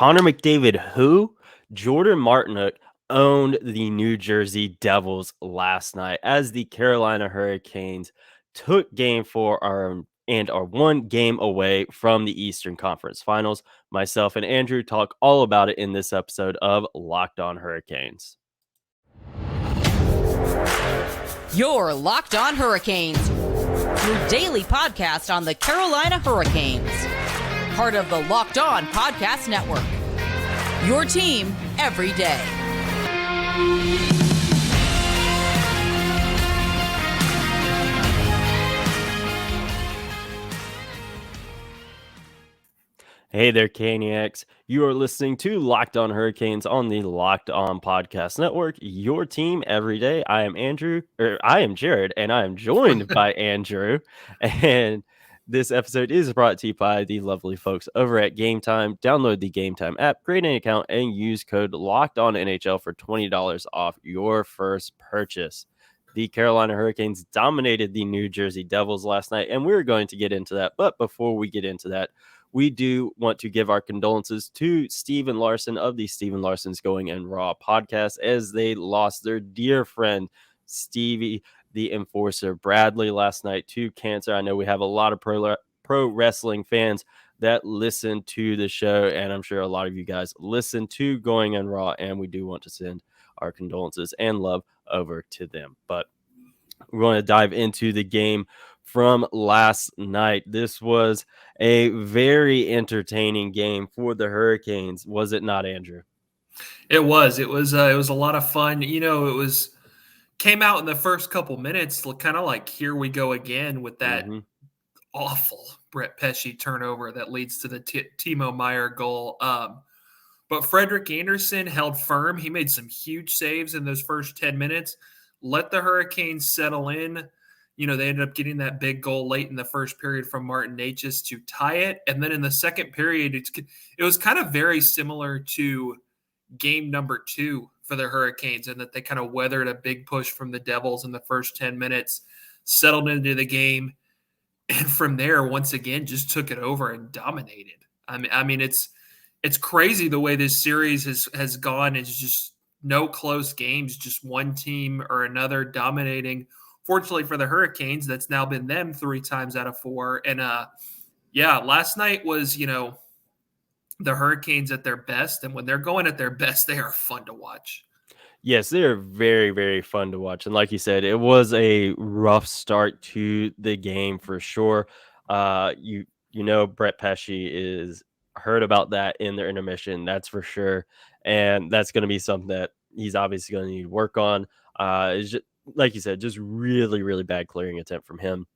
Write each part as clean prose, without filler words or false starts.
Connor McDavid, who? Jordan Martinook owned the New Jersey Devils last night as the Carolina Hurricanes took game 4 and are 1 game away from the Eastern Conference Finals. Myself and Andrew talk all about it in this episode of Locked On Hurricanes. You're Locked On Hurricanes, your daily podcast on the Carolina Hurricanes. Part of the Locked On Podcast Network. Your team every day. Hey there, Caniacs. You are listening to Locked On Hurricanes on the Locked On Podcast Network, your team every day. I am Jared, and I am joined by Andrew. And this episode is brought to you by the lovely folks over at Gametime. Download the Gametime app, create an account, and use code LOCKEDONNHL for $20 off your first purchase. The Carolina Hurricanes dominated the New Jersey Devils last night, and we're going to get into that. But before we get into that, we do want to give our condolences to Steven Larson of the Steven Larson's Going and Raw podcast as they lost their dear friend, Stevie the Enforcer Bradley, last night to cancer. I know we have a lot of pro wrestling fans that listen to the show, and I'm sure a lot of you guys listen to Going and Raw, and we do want to send our condolences and love over to them. But we're going to dive into the game from last night. This was a very entertaining game for the Hurricanes, was it not, Andrew? It was a lot of fun. You know, came out in the first couple minutes, kind of like here we go again with that awful Brett Pesce turnover that leads to the Timo Meier goal. But Frederik Andersen held firm. He made some huge saves in those first 10 minutes. Let the Hurricanes settle in. You know, they ended up getting that big goal late in the first period from Martinook to tie it. And then in the second period, it was kind of very similar to game number 2 for the Hurricanes, and that they kind of weathered a big push from the Devils in the first 10 minutes, settled into the game, and from there, once again, just took it over and dominated. I mean, it's crazy the way this series has gone. It's just no close games, just one team or another dominating. Fortunately for the Hurricanes, that's now been them 3 times out of 4. And last night was, the Hurricanes at their best. And when they're going at their best, they are fun to watch. Yes, they are very, very fun to watch. And like you said, it was a rough start to the game for sure. You know, Brett Pesce is heard about that in their intermission, that's for sure. And that's going to be something that he's obviously going to need to work on. It's just, like you said, just really, really bad clearing attempt from him.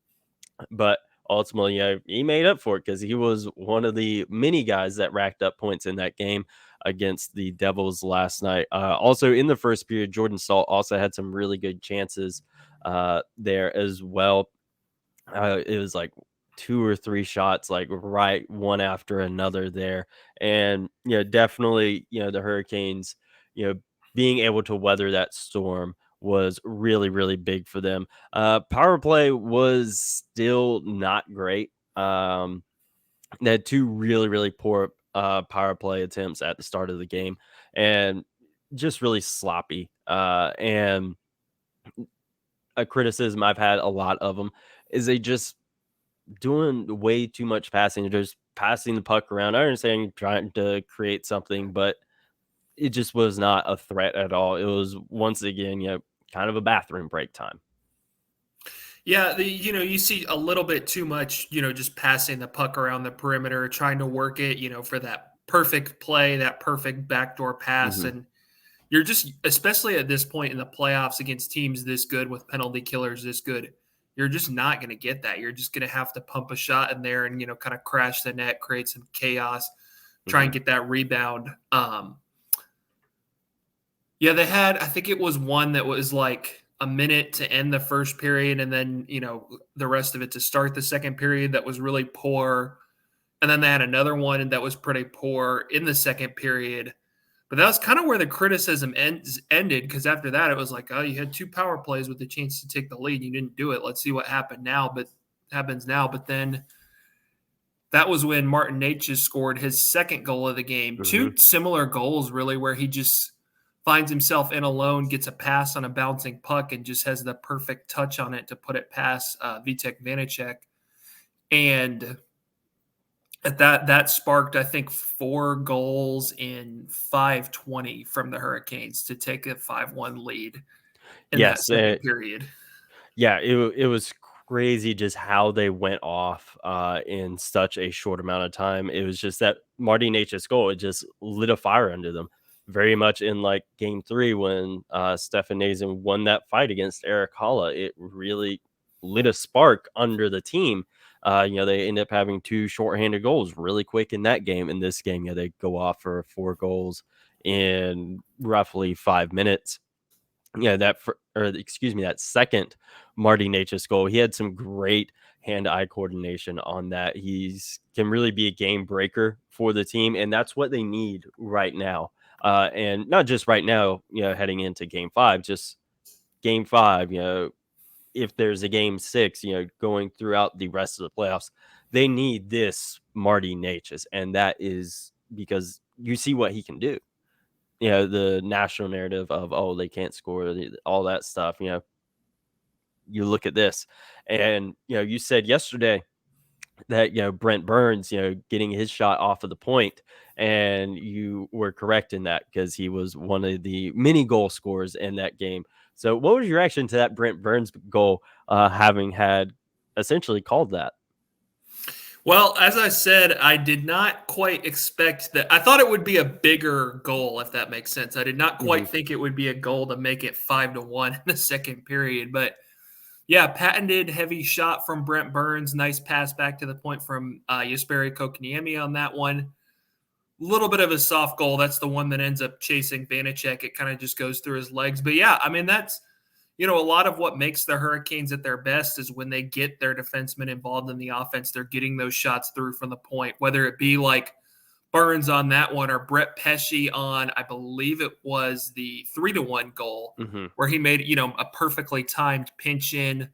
But ultimately, he made up for it because he was one of the many guys that racked up points in that game against the Devils last night. Also, in the first period, Jordan Salt also had some really good chances there as well. It was like 2 or 3 shots, like right one after another there. And, definitely, the Hurricanes, being able to weather that storm was really, really big for them. Power play was still not great. They had 2 really, really poor power play attempts at the start of the game and just really sloppy. And a criticism I've had a lot of them is they just doing way too much passing, just passing the puck around. I understand trying to create something, but it just was not a threat at all. It was, once again, kind of a bathroom break time. Yeah, you see a little bit too much, just passing the puck around the perimeter, trying to work it, for that perfect play, that perfect backdoor pass. And you're just, especially at this point in the playoffs against teams this good with penalty killers this good, you're just not going to get that. You're just going to have to pump a shot in there and, kind of crash the net, create some chaos, try and get that rebound. They had, I think it was one that was like a minute to end the first period, and then, the rest of it to start the second period that was really poor. And then they had another one that was pretty poor in the second period. But that was kind of where the criticism ended, because after that, it was like, oh, you had 2 power plays with the chance to take the lead. You didn't do it. Let's see what happens now. But then that was when Martinook just scored his second goal of the game. Two similar goals, really, where he just finds himself in alone, gets a pass on a bouncing puck, and just has the perfect touch on it to put it past Vitek Vanacek. And at that sparked, I think, 4 goals in 5:20 from the Hurricanes to take a 5-1 lead in that second period. Yeah, it was crazy just how they went off in such a short amount of time. It was just that Martinook's goal, it just lit a fire under them. Very much in like game 3 when Stefan Nazin won that fight against Eric Halla. It really lit a spark under the team. They end up having 2 shorthanded goals really quick in that game. In this game, they go off for 4 goals in roughly 5 minutes. That second Martinook goal, he had some great hand-eye coordination on that. He's can really be a game breaker for the team, and that's what they need right now. And not just right now, heading into game 5, just game 5, if there's a game 6, going throughout the rest of the playoffs, they need this Martinook, and that is because you see what he can do. The national narrative of, oh, they can't score, all that stuff, you look at this and, you said yesterday that, Brent Burns, getting his shot off of the point, and you were correct in that because he was one of the many goal scorers in that game. So what was your reaction to that Brent Burns goal, having had essentially called that? Well, as I said, I did not quite expect that. I thought it would be a bigger goal, if that makes sense. I did not quite think it would be a goal to make it 5-1 in the second period. But yeah, patented heavy shot from Brent Burns. Nice pass back to the point from Jesperi Kotkaniemi on that one. Little bit of a soft goal. That's the one that ends up chasing Vanacek. It kind of just goes through his legs. But yeah, I mean, that's a lot of what makes the Hurricanes at their best is when they get their defensemen involved in the offense, they're getting those shots through from the point, whether it be like Burns on that one or Brett Pesce on, I believe it was the 3-1 goal where he made, a perfectly timed pinch in,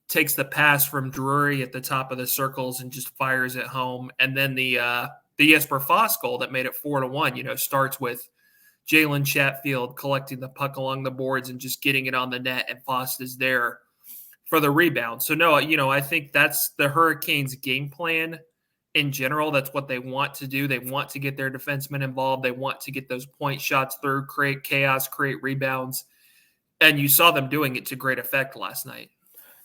takes the pass from Drury at the top of the circles and just fires it home. And then the Jesper Foss goal that made it 4-1, starts with Jalen Chatfield collecting the puck along the boards and just getting it on the net, and Foss is there for the rebound. So, no, I think that's the Hurricanes' game plan in general. That's what they want to do. They want to get their defensemen involved. They want to get those point shots through, create chaos, create rebounds. And you saw them doing it to great effect last night.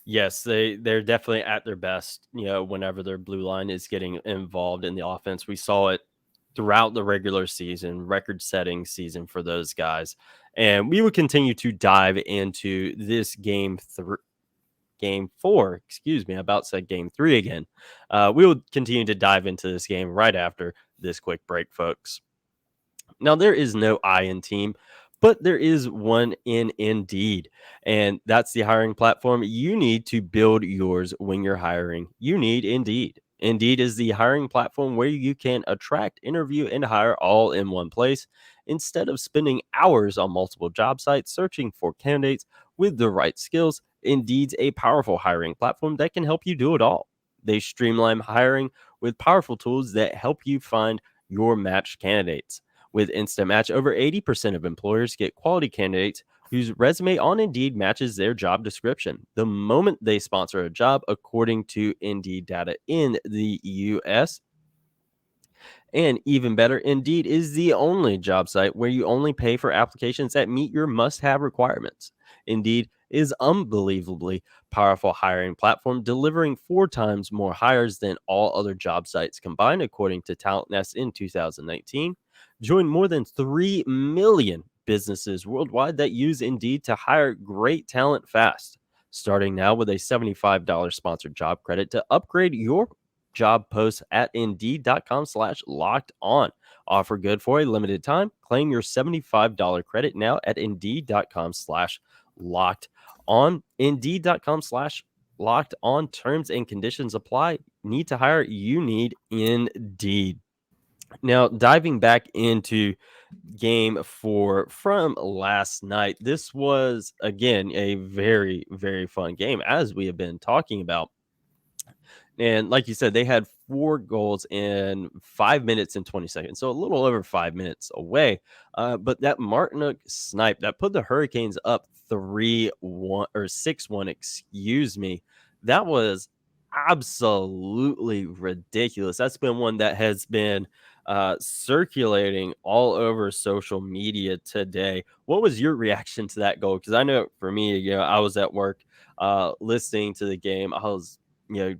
Yes, they're definitely at their best, whenever their blue line is getting involved in the offense. We saw it throughout the regular season, record-setting season for those guys. And we would continue to dive into this game 4, I about said game 3 again. We will continue to dive into this game right after this quick break, folks. Now, there is no I in team, but there is one in Indeed, and that's the hiring platform you need to build yours when you're hiring. You need Indeed. Indeed is the hiring platform where you can attract, interview, and hire all in one place. Instead of spending hours on multiple job sites searching for candidates with the right skills, Indeed's a powerful hiring platform that can help you do it all. They streamline hiring with powerful tools that help you find your matched candidates. With Instant Match, over 80% of employers get quality candidates whose resume on Indeed matches their job description the moment they sponsor a job, according to Indeed data in the U.S. And even better, Indeed is the only job site where you only pay for applications that meet your must-have requirements. Indeed is unbelievably powerful hiring platform, delivering 4 times more hires than all other job sites combined, according to Talent Nest in 2019. Join more than 3 million businesses worldwide that use Indeed to hire great talent fast. Starting now with a $75 sponsored job credit to upgrade your job posts at Indeed.com/locked on. Offer good for a limited time. Claim your $75 credit now at Indeed.com/locked on. Indeed.com/locked on. Terms and conditions apply. Need to hire? You need Indeed. Now, diving back into game 4 from last night, this was, again, a very, very fun game, as we have been talking about. And like you said, they had 4 goals in 5 minutes and 20 seconds, so a little over 5 minutes away. But that Martinook snipe that put the Hurricanes up 3-1 or 6-1, excuse me. That was absolutely ridiculous. That's been one that has been circulating all over social media today. What was your reaction to that goal? Because I know for me, I was at work listening to the game. I was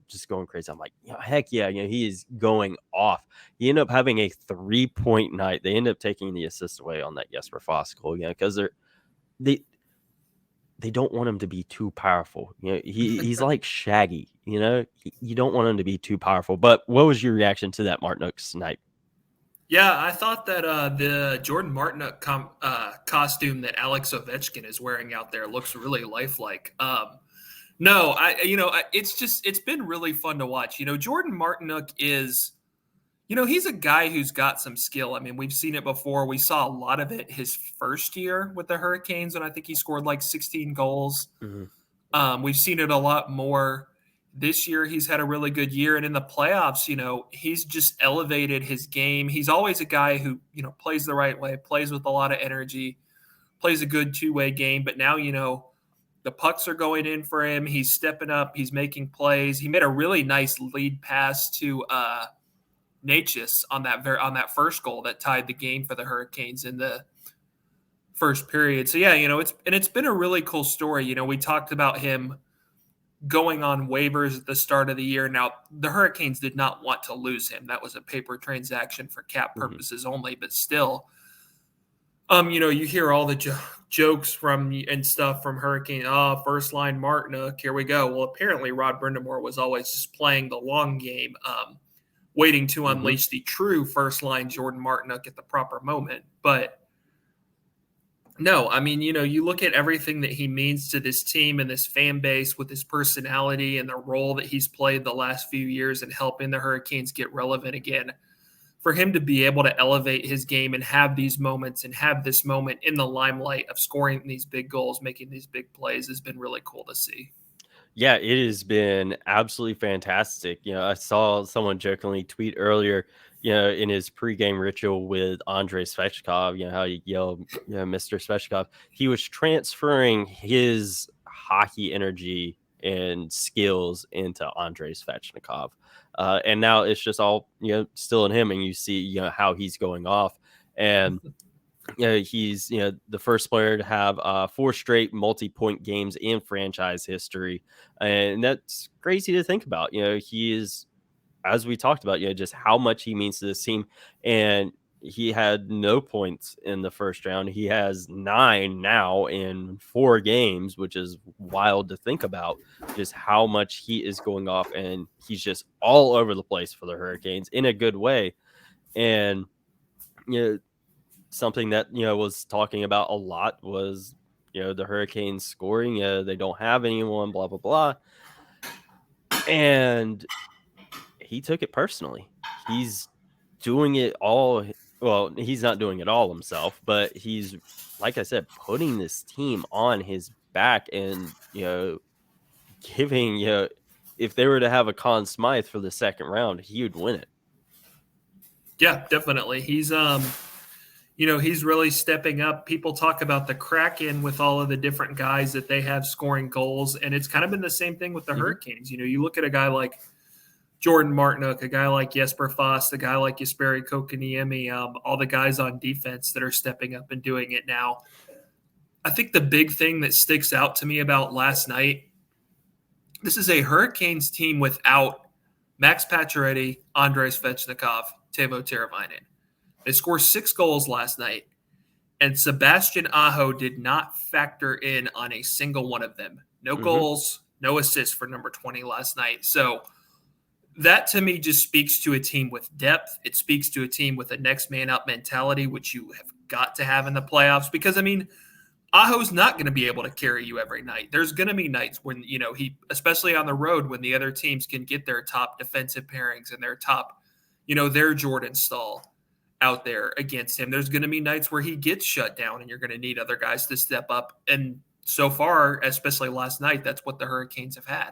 just going crazy. I'm like, heck yeah, he is going off. He ended up having a 3-point night. They end up taking the assist away on that Jesper Foss goal, because they they don't want him to be too powerful. He's like Shaggy. You don't want him to be too powerful. But what was your reaction to that Martinook snipe? Yeah, I thought that the Jordan Martinook costume that Alex Ovechkin is wearing out there looks really lifelike. No, it's been really fun to watch. Jordan Martinook is, he's a guy who's got some skill. I mean, we've seen it before. We saw a lot of it his first year with the Hurricanes, and I think he scored like 16 goals. Mm-hmm. We've seen it a lot more this year. He's had a really good year, and in the playoffs, he's just elevated his game. He's always a guy who, plays the right way, plays with a lot of energy, plays a good two-way game. But now, the pucks are going in for him. He's stepping up. He's making plays. He made a really nice lead pass to Natchez on that first goal that tied the game for the Hurricanes in the first period. So yeah, it's been a really cool story. We talked about him going on waivers at the start of the year. Now, the Hurricanes did not want to lose him. That was a paper transaction for cap purposes only, but still, you hear all the jokes and stuff from Hurricane. First line Martinook, here we go. Well, apparently Rod Brind'amour was always just playing the long game, waiting to unleash the true first line Jordan Martinook at the proper moment. But no, I mean, you look at everything that he means to this team and this fan base with his personality and the role that he's played the last few years in helping the Hurricanes get relevant again. For him to be able to elevate his game and have these moments and have this moment in the limelight of scoring these big goals, making these big plays has been really cool to see. Yeah, it has been absolutely fantastic. I saw someone jokingly tweet earlier, in his pregame ritual with Andrei Svechnikov, how you yell, Mr. Svechnikov. He was transferring his hockey energy and skills into Andrei Svechnikov. And now it's just all, still in him. And you see, how he's going off. And he's the first player to have 4 straight multi-point games in franchise history, and that's crazy to think about. He is, as we talked about, just how much he means to this team, and he had no points in the first round. He has 9 now in 4 games, which is wild to think about, just how much he is going off, and he's just all over the place for the Hurricanes in a good way. And something that was talking about a lot was the Hurricanes scoring. They don't have anyone, blah blah blah, and he took it personally. He's doing it all. Well, he's not doing it all himself, but he's, like I said, putting this team on his back and giving if they were to have a Conn Smythe for the second round, he would win it. Yeah, definitely. He's he's really stepping up. People talk about the Kraken with all of the different guys that they have scoring goals, and it's kind of been the same thing with the Hurricanes. You look at a guy like Jordan Martinook, a guy like Jesper Foss, a guy like Jesperi Kotkaniemi, all the guys on defense that are stepping up and doing it now. I think the big thing that sticks out to me about last night, this is a Hurricanes team without Max Pacioretty, Andrei Svechnikov, Teuvo Teravainen. They scored 6 goals last night, and Sebastian Aho did not factor in on a single one of them. No goals, no assists for number 20 last night. So that to me just speaks to a team with depth. It speaks to a team with a next man up mentality, which you have got to have in the playoffs. Because, I mean, Aho's not going to be able to carry you every night. There's going to be nights when, he, especially on the road, when the other teams can get their top defensive pairings and their top, their Jordan Staal out there against him. There's going to be nights where he gets shut down and you're going to need other guys to step up. And so far, especially last night, that's what the Hurricanes have had.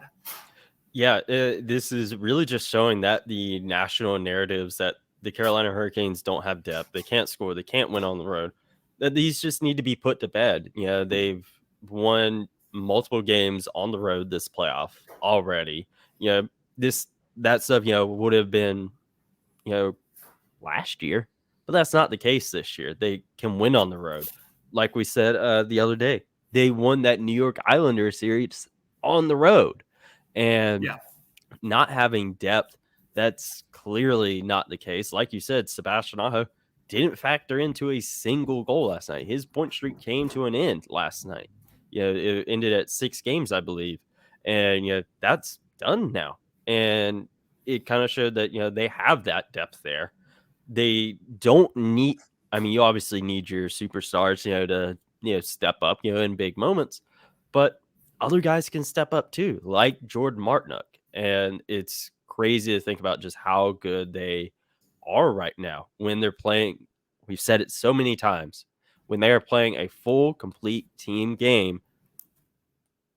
Yeah, this is really just showing that the national narratives that the Carolina Hurricanes don't have depth, they can't score, they can't win on the road, that these just need to be put to bed. They've won multiple games on the road this playoff already. This that stuff, would have been, you know, last year, but that's not the case this year. They can win on the road. Like we said the other day, they won that New York Islanders series on the road. And Yeah. not having depth, that's clearly not the case. Like you said, Sebastian Aho didn't factor into a single goal last night. His point streak came to an end last night. It ended at 6 games, I believe. And, that's done now. And it kind of showed that, they have that depth there. They don't need, I mean, you obviously need your superstars, to, step up, in big moments, but other guys can step up too, like Jordan Martinook. And it's crazy to think about just how good they are right now when they're playing. We've said it so many times. When they are playing a full, complete team game,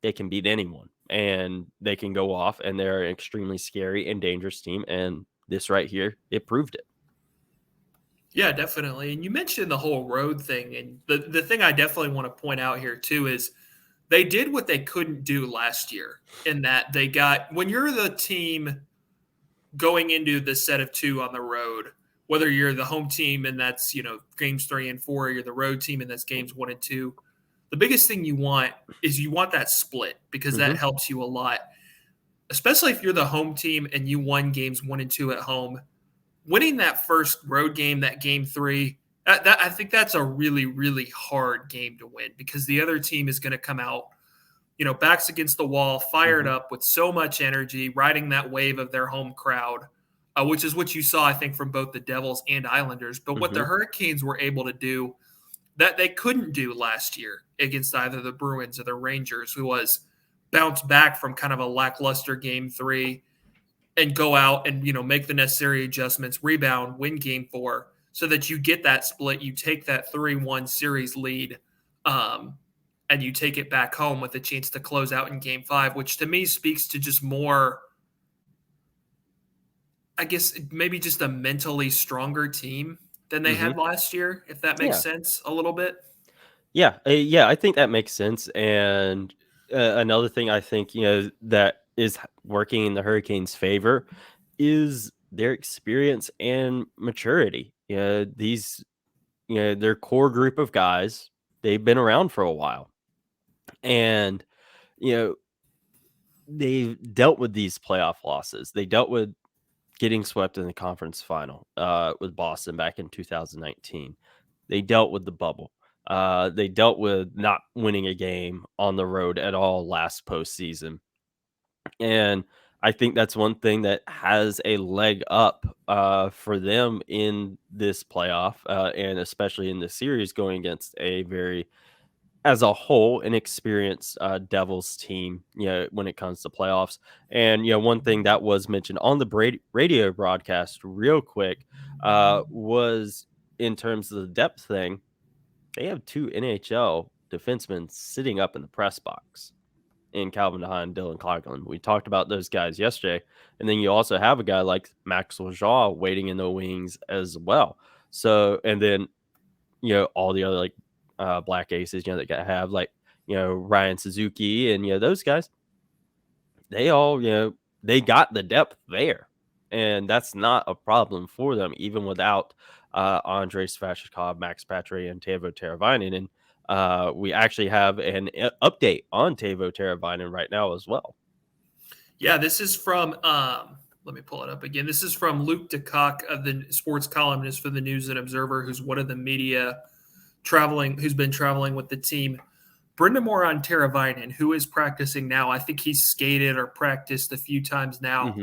they can beat anyone and they can go off, and they're an extremely scary and dangerous team. And this right here, it proved it. Yeah, definitely. And you mentioned the whole road thing. And the thing I definitely want to point out here, too, is they did what they couldn't do last year in that they got, when you're the team going into the set of 2 on the road, whether you're the home team and that's, games 3 and 4, or you're the road team and that's games 1 and 2, the biggest thing you want is you want that split because that helps you a lot, especially if you're the home team and you won games 1 and 2 at home. Winning that first road game, that game 3, that I think that's a really, really hard game to win because the other team is going to come out, backs against the wall, fired up with so much energy, riding that wave of their home crowd, which is what you saw, I think, from both the Devils and Islanders. But what the Hurricanes were able to do that they couldn't do last year against either the Bruins or the Rangers, who was bounce back from kind of a lackluster game 3 and go out and, make the necessary adjustments, rebound, win game 4, so that you get that split. You take that 3-1 series lead, and you take it back home with a chance to close out in game 5, which to me speaks to just more, I guess, maybe just a mentally stronger team than they had last year, if that makes sense a little bit. Yeah. I think that makes sense. And another thing I think, that is working in the Hurricanes' favor is their experience and maturity. These, their core group of guys, they've been around for a while. And, they've dealt with these playoff losses. They dealt with getting swept in the conference final with Boston back in 2019. They dealt with the bubble. They dealt with not winning a game on the road at all last postseason. And I think that's one thing that has a leg up for them in this playoff, and especially in this series going against a very, as a whole, an experienced Devils team, when it comes to playoffs. And, one thing that was mentioned on the radio broadcast real quick was in terms of the depth thing, they have 2 NHL defensemen sitting up in the press box in Calvin DeHaan and Dylan Clarkland. We talked about those guys yesterday. And then you also have a guy like Max Lejean waiting in the wings as well. So, and then, all the other black aces, that have Ryan Suzuki and, those guys, they all, they got the depth there. And that's not a problem for them, even without Andrei Svechnikov, Max Patre, and Teuvo Teravainen. And we actually have an update on Teuvo Teravainen right now as well. Yeah, this is from, let me pull it up again. This is from Luke DeCock, of the sports columnist for the News and Observer, who's one of the media who's been traveling with the team. Brind'amour on Teravainen, who is practicing now. I think he's skated or practiced a few times now.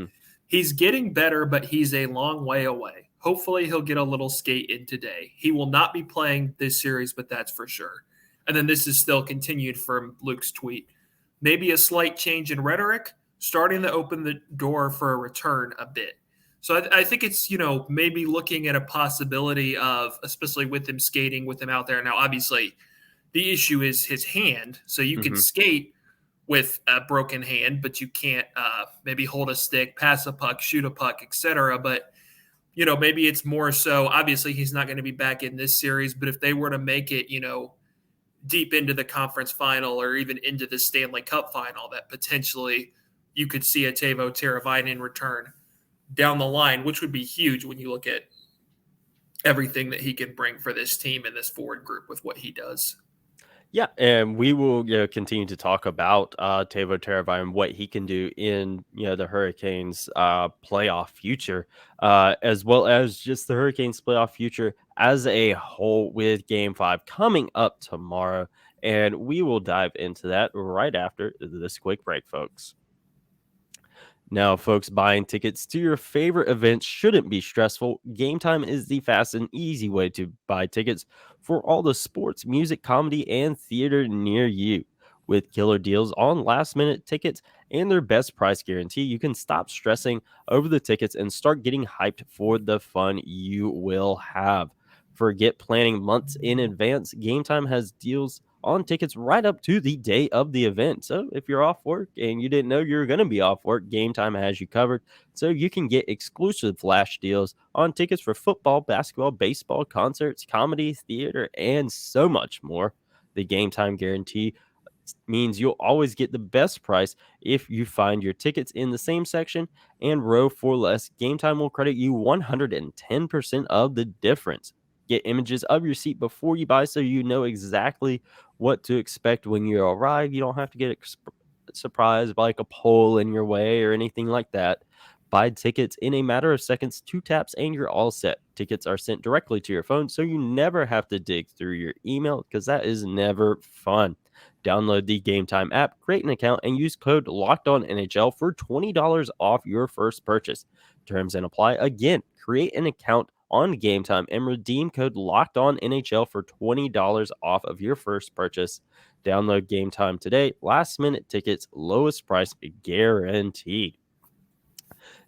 He's getting better, but he's a long way away. Hopefully he'll get a little skate in today. He will not be playing this series, but that's for sure. And then this is still continued from Luke's tweet. Maybe a slight change in rhetoric, starting to open the door for a return a bit. So I think it's, maybe looking at a possibility of, especially with him skating, with him out there. Now, obviously, the issue is his hand. So you can skate, with a broken hand, but you can't maybe hold a stick, pass a puck, shoot a puck, etc. But maybe it's more so. Obviously, he's not going to be back in this series, but if they were to make it, deep into the conference final or even into the Stanley Cup final, that potentially you could see a Teuvo Teravainen return down the line, which would be huge when you look at everything that he can bring for this team and this forward group with what he does. Yeah, and we will continue to talk about Teuvo Teravainen and what he can do in the Hurricanes' playoff future, as well as just the Hurricanes' playoff future as a whole with Game 5 coming up tomorrow. And we will dive into that right after this quick break, folks. Now, folks, buying tickets to your favorite events shouldn't be stressful. Gametime is the fast and easy way to buy tickets for all the sports, music, comedy, and theater near you. With killer deals on last minute tickets and their best price guarantee, you can stop stressing over the tickets and start getting hyped for the fun you will have. Forget planning months in advance. Gametime has deals on tickets right up to the day of the event. So if you're off work and you didn't know you were going to be off work, Gametime has you covered. So you can get exclusive flash deals on tickets for football, basketball, baseball, concerts, comedy, theater, and so much more. The Gametime guarantee means you'll always get the best price if you find your tickets in the same section and row for less. Gametime will credit you 110% of the difference. Get images of your seat before you buy so you know exactly what to expect when you arrive. You don't have to get surprised by like a pole in your way or anything like that. Buy tickets in a matter of seconds, 2 taps, and you're all set. Tickets are sent directly to your phone, so you never have to dig through your email because that is never fun. Download the Gametime app, create an account, and use code LOCKEDONNHL for $20 off your first purchase. Terms and apply. Again, create an account on Gametime and redeem code LOCKEDONNHL for $20 off of your first purchase. Download Gametime today. Last minute tickets, lowest price guaranteed.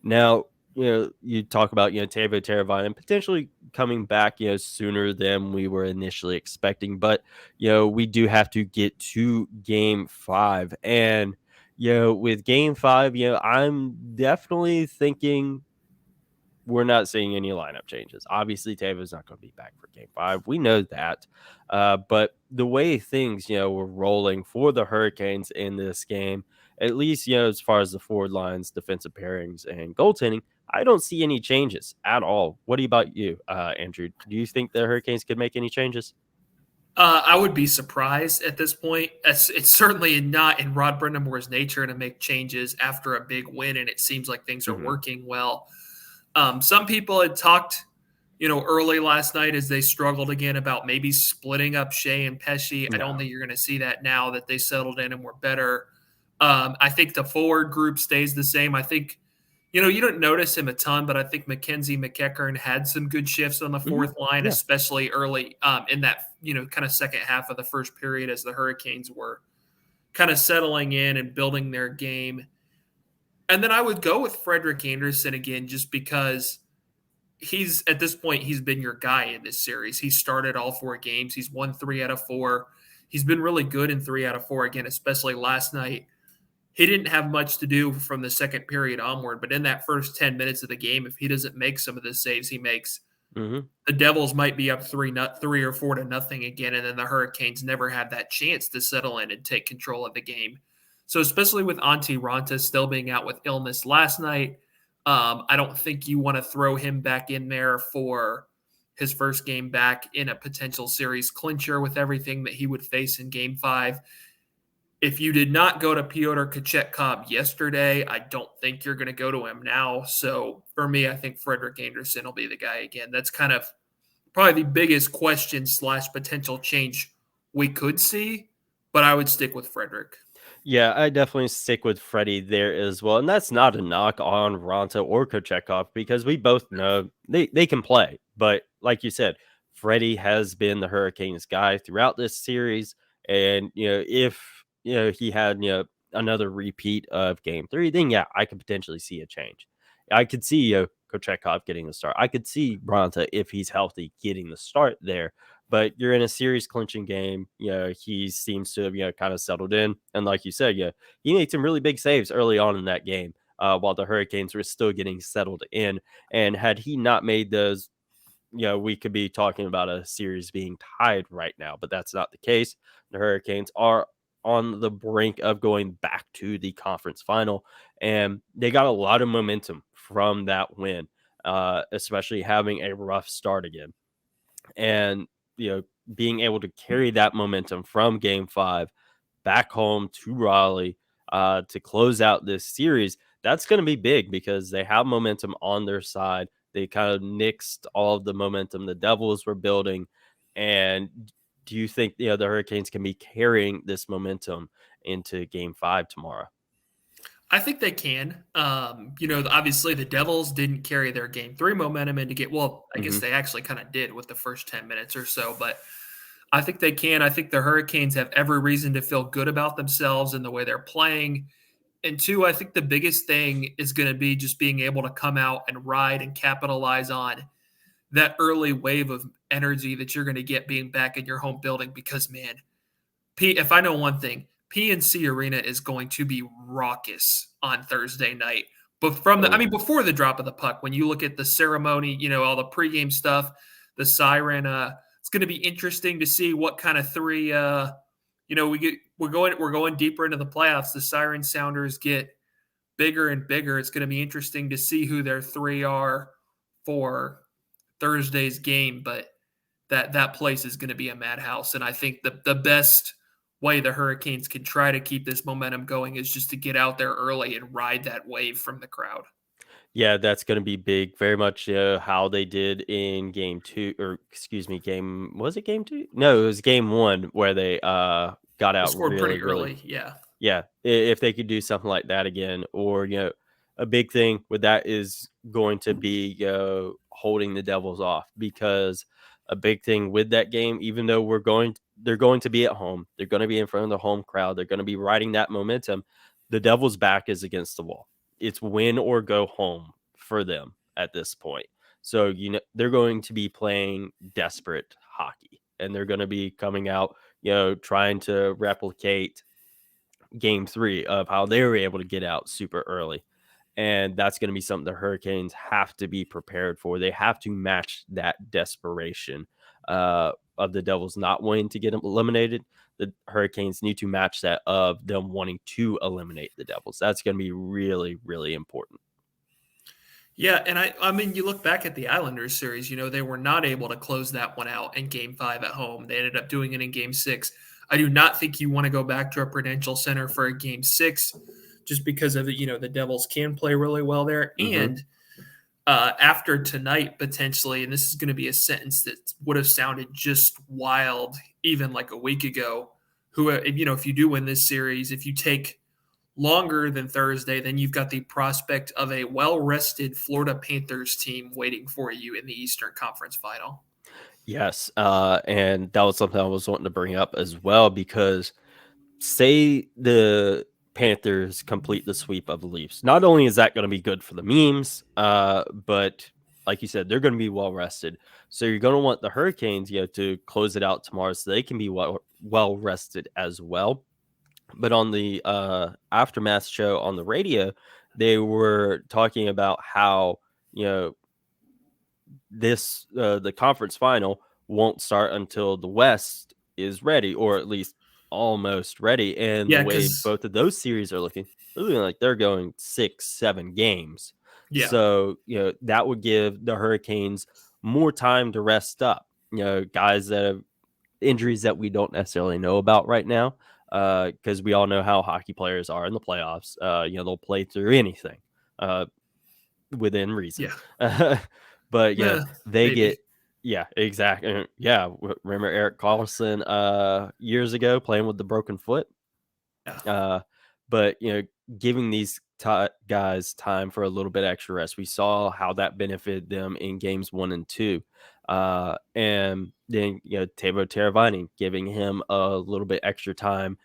Now, you talk about, Teuvo Teravainen potentially coming back, sooner than we were initially expecting. But, we do have to get to Game 5. And, with Game 5, I'm definitely thinking we're not seeing any lineup changes. Obviously, Teuvo's not going to be back for Game 5. We know that. But the way things, were rolling for the Hurricanes in this game, at least, as far as the forward lines, defensive pairings, and goaltending, I don't see any changes at all. What about you, Andrew? Do you think the Hurricanes could make any changes? I would be surprised at this point. It's certainly not in Rod Brind'amour's nature to make changes after a big win, and it seems like things are working well. Some people had talked, early last night as they struggled again about maybe splitting up Shea and Pesce. I don't think you're going to see that now that they settled in and were better. I think the forward group stays the same. I think, you don't notice him a ton, but I think Mackenzie McEachern had some good shifts on the fourth line, especially early in that, kind of second half of the first period as the Hurricanes were kind of settling in and building their game. And then I would go with Frederik Andersen again, just because at this point, he's been your guy in this series. He started all 4 games. He's won 3 out of 4. He's been really good in 3 out of 4, again, especially last night. He didn't have much to do from the second period onward, but in that first 10 minutes of the game, if he doesn't make some of the saves he makes, the Devils might be up 3 or 4 to nothing again, and then the Hurricanes never have that chance to settle in and take control of the game. So especially with Antti Raanta still being out with illness last night, I don't think you want to throw him back in there for his first game back in a potential series clincher with everything that he would face in Game 5. If you did not go to Pyotr Kochetkov yesterday, I don't think you're going to go to him now. So for me, I think Frederik Andersen will be the guy again. That's kind of probably the biggest question / potential change we could see, but I would stick with Frederik. Yeah, I definitely stick with Freddie there as well. And that's not a knock on Raanta or Kochetkov because we both know they can play. But like you said, Freddie has been the Hurricanes guy throughout this series. And, if, he had, another repeat of Game 3, then, yeah, I could potentially see a change. I could see Kochetkov getting the start. I could see Raanta, if he's healthy, getting the start there. But you're in a series clinching game. He seems to have kind of settled in. And like you said, he made some really big saves early on in that game, while the Hurricanes were still getting settled in. And had he not made those, we could be talking about a series being tied right now, but that's not the case. The Hurricanes are on the brink of going back to the conference final, and they got a lot of momentum from that win, especially having a rough start again. And, being able to carry that momentum from game 5 back home to Raleigh, to close out this series, that's going to be big because they have momentum on their side. They kind of nixed all of the momentum the Devils were building. And do you think the Hurricanes can be carrying this momentum into game 5 tomorrow? I think they can. Obviously the Devils didn't carry their game 3 momentum into get. Well, I guess Hmm. they actually kind of did with the first 10 minutes or so, but I think they can. I think the Hurricanes have every reason to feel good about themselves and the way they're playing. And two, I think the biggest thing is going to be just being able to come out and ride and capitalize on that early wave of energy that you're going to get being back in your home building. Because, man, if I know one thing, PNC Arena is going to be raucous on Thursday night. But Oh, before the drop of the puck, when you look at the ceremony, all the pregame stuff, the siren, it's going to be interesting to see what kind of three. We're going deeper into the playoffs. The siren sounders get bigger and bigger. It's going to be interesting to see who their three are for Thursday's game. But that place is going to be a madhouse, and I think the best way the Hurricanes can try to keep this momentum going is just to get out there early and ride that wave from the crowd. yeah, that's going to be big. Very much how they did in game 2, or excuse me, was it game 2? No, it was game 1 where they got They out scored really, pretty really. early, yeah. Yeah, if they could do something like that again, or a big thing with that is going to be holding the Devils off, because a big thing with that game, even though they're going to be at home, they're going to be in front of the home crowd, they're going to be riding that momentum. The Devils' back is against the wall. It's win or go home for them at this point. So they're going to be playing desperate hockey, and they're going to be coming out, trying to replicate game 3 of how they were able to get out super early. And that's going to be something the Hurricanes have to be prepared for. They have to match that desperation of the Devils not wanting to get eliminated. The Hurricanes need to match that of them wanting to eliminate the Devils. That's going to be really, really important. Yeah, and I mean, you look back at the Islanders series, they were not able to close that one out in game 5 at home. They ended up doing it in game 6. I do not think you want to go back to a Prudential Center for a game 6 just because of the Devils can play really well there. Mm-hmm. And after tonight, potentially, and this is going to be a sentence that would have sounded just wild even like a week ago, if you do win this series, if you take longer than Thursday, then you've got the prospect of a well-rested Florida Panthers team waiting for you in the Eastern Conference Final. Yes. And that was something I was wanting to bring up as well, because say the Panthers complete the sweep of the Leafs. Not only is that going to be good for the memes, but like you said, they're going to be well rested. So you're going to want the Hurricanes, to close it out tomorrow so they can be well rested as well. But on the aftermath show on the radio, they were talking about how the conference final won't start until the West is ready, or at least almost ready. And the Yeah, way because both of those series are looking, they're looking like they're going 6-7 games. yeah, So that would give the Hurricanes more time to rest up. Guys that have injuries that we don't necessarily know about right now, because we all know how hockey players are in the playoffs. They'll play through anything. Within reason. yeah, But they maybe, get, yeah, exactly. Yeah, remember Eric Carlson years ago playing with the broken foot? yeah, Uh, but giving these guys time for a little bit extra rest, we saw how that benefited them in games 1 and 2. And then Teuvo Teravainen, giving him a little bit extra time,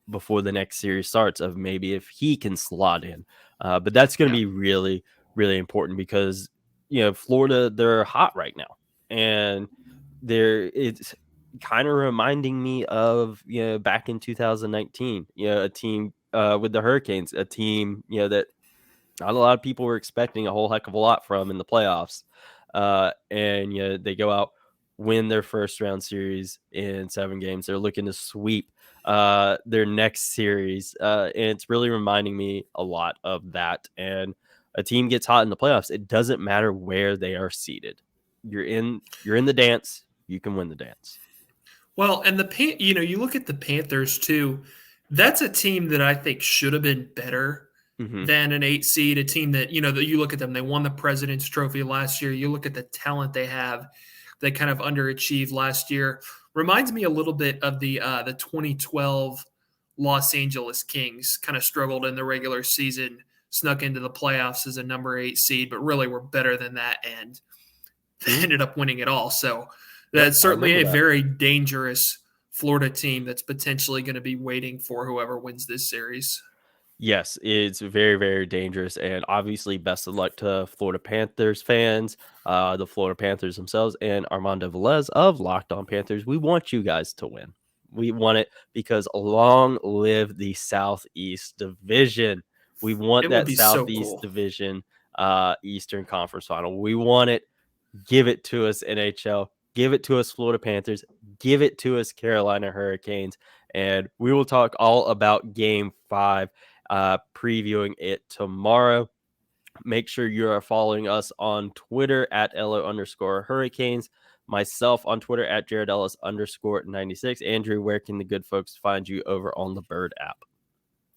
before the next series starts, of maybe if he can slot in. But that's going to yeah, be really, really important, because Florida, they're hot right now, and it's kind of reminding me of, back in 2019, a team with the Hurricanes, a team, that not a lot of people were expecting a whole heck of a lot from in the playoffs. And they go out, win their first round series in 7 games. They're looking to sweep their next series. And it's really reminding me a lot of that. And a team gets hot in the playoffs, it doesn't matter where they are seated. You're in the dance, you can win the dance. Well, and you look at the Panthers too. That's a team that I think should have been better than an 8 seed. A team that that you look at them. They won the President's Trophy last year. You look at the talent they have. They kind of underachieved last year. Reminds me a little bit of the 2012 Los Angeles Kings. Kind of struggled in the regular season, snuck into the playoffs as a number 8 seed, but really were better than that, and they ended up winning it all. So that's certainly a very dangerous Florida team that's potentially going to be waiting for whoever wins this series. Yes, it's very, very dangerous. And obviously, best of luck to Florida Panthers fans, the Florida Panthers themselves, and Armando Velez of Locked On Panthers. We want you guys to win. We want it because long live the Southeast Division. We want that Southeast Division Eastern Conference Final. We want it. Give it to us, NHL. Give it to us, Florida Panthers. Give it to us, Carolina Hurricanes. And we will talk all about Game 5, previewing it tomorrow. Make sure you are following us on Twitter at @LO_Hurricanes. Myself on Twitter at Jared Ellis _96. Andrew, where can the good folks find you over on the Bird app?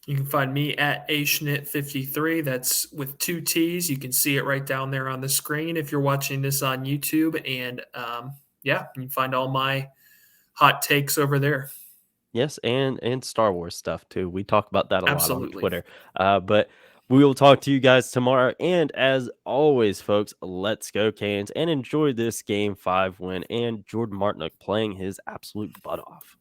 You can find me at aschnitt53. That's with 2 T's. You can see it right down there on the screen if you're watching this on YouTube. And you can find all my hot takes over there. Yes, and Star Wars stuff too. We talk about that a lot on Twitter. But we will talk to you guys tomorrow. And as always, folks, let's go Canes and enjoy this Game 5 win and Jordan Martinook playing his absolute butt off.